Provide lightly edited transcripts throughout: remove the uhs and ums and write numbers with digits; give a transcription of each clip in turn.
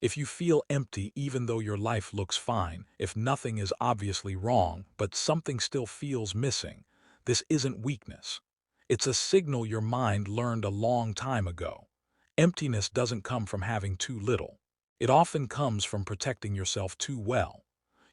If you feel empty even though your life looks fine, if nothing is obviously wrong, but something still feels missing, this isn't weakness. It's a signal your mind learned a long time ago. Emptiness doesn't come from having too little. It often comes from protecting yourself too well.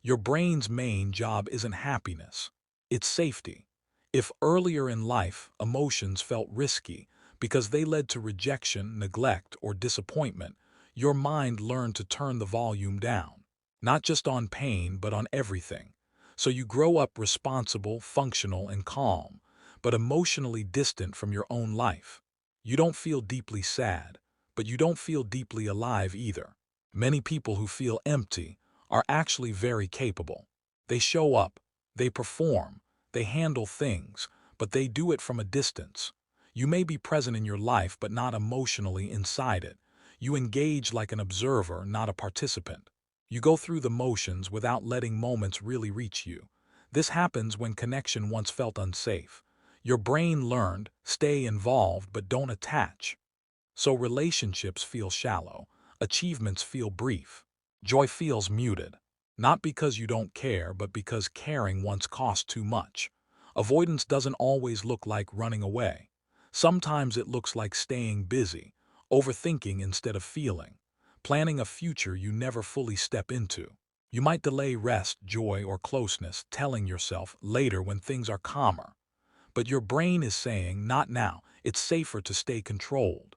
Your brain's main job isn't happiness. It's safety. If earlier in life emotions felt risky because they led to rejection, neglect, or disappointment, your mind learned to turn the volume down. Not just on pain, but on everything. So you grow up responsible, functional, and calm, but emotionally distant from your own life. You don't feel deeply sad, but you don't feel deeply alive either. Many people who feel empty are actually very capable. They show up, they perform, they handle things, but they do it from a distance. You may be present in your life but not emotionally inside it. You engage like an observer, not a participant. You go through the motions without letting moments really reach you. This happens when connection once felt unsafe. Your brain learned, stay involved but don't attach. So relationships feel shallow, achievements feel brief, joy feels muted. Not because you don't care, but because caring once cost too much. Avoidance doesn't always look like running away. Sometimes it looks like staying busy, overthinking instead of feeling, planning a future you never fully step into. You might delay rest, joy, or closeness, telling yourself later when things are calmer. But your brain is saying, not now, it's safer to stay controlled.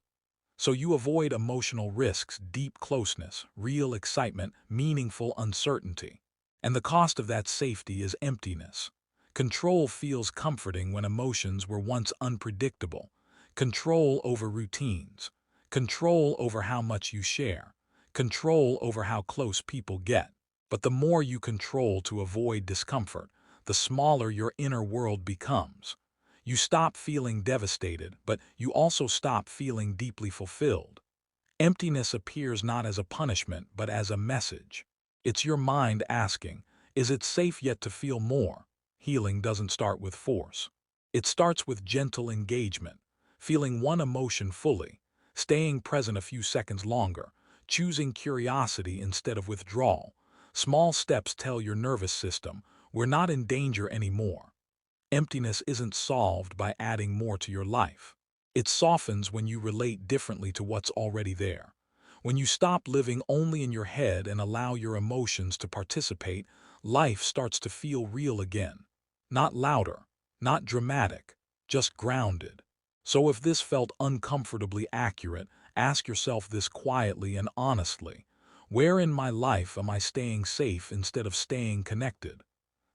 So you avoid emotional risks, deep closeness, real excitement, meaningful uncertainty. And the cost of that safety is emptiness. Control feels comforting when emotions were once unpredictable. Control over routines. Control over how much you share. Control over how close people get. But the more you control to avoid discomfort, the smaller your inner world becomes. You stop feeling devastated, but you also stop feeling deeply fulfilled. Emptiness appears not as a punishment, but as a message. It's your mind asking, is it safe yet to feel more? Healing doesn't start with force. It starts with gentle engagement, feeling one emotion fully, staying present a few seconds longer, choosing curiosity instead of withdrawal. Small steps tell your nervous system, we're not in danger anymore. Emptiness isn't solved by adding more to your life. It softens when you relate differently to what's already there. When you stop living only in your head and allow your emotions to participate, life starts to feel real again. Not louder, not dramatic, just grounded. So if this felt uncomfortably accurate, ask yourself this quietly and honestly. Where in my life am I staying safe instead of staying connected?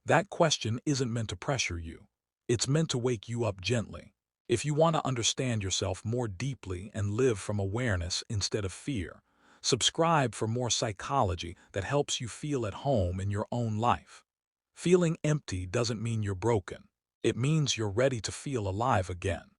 That question isn't meant to pressure you. It's meant to wake you up gently. If you want to understand yourself more deeply and live from awareness instead of fear, subscribe for more psychology that helps you feel at home in your own life. Feeling empty doesn't mean you're broken. It means you're ready to feel alive again.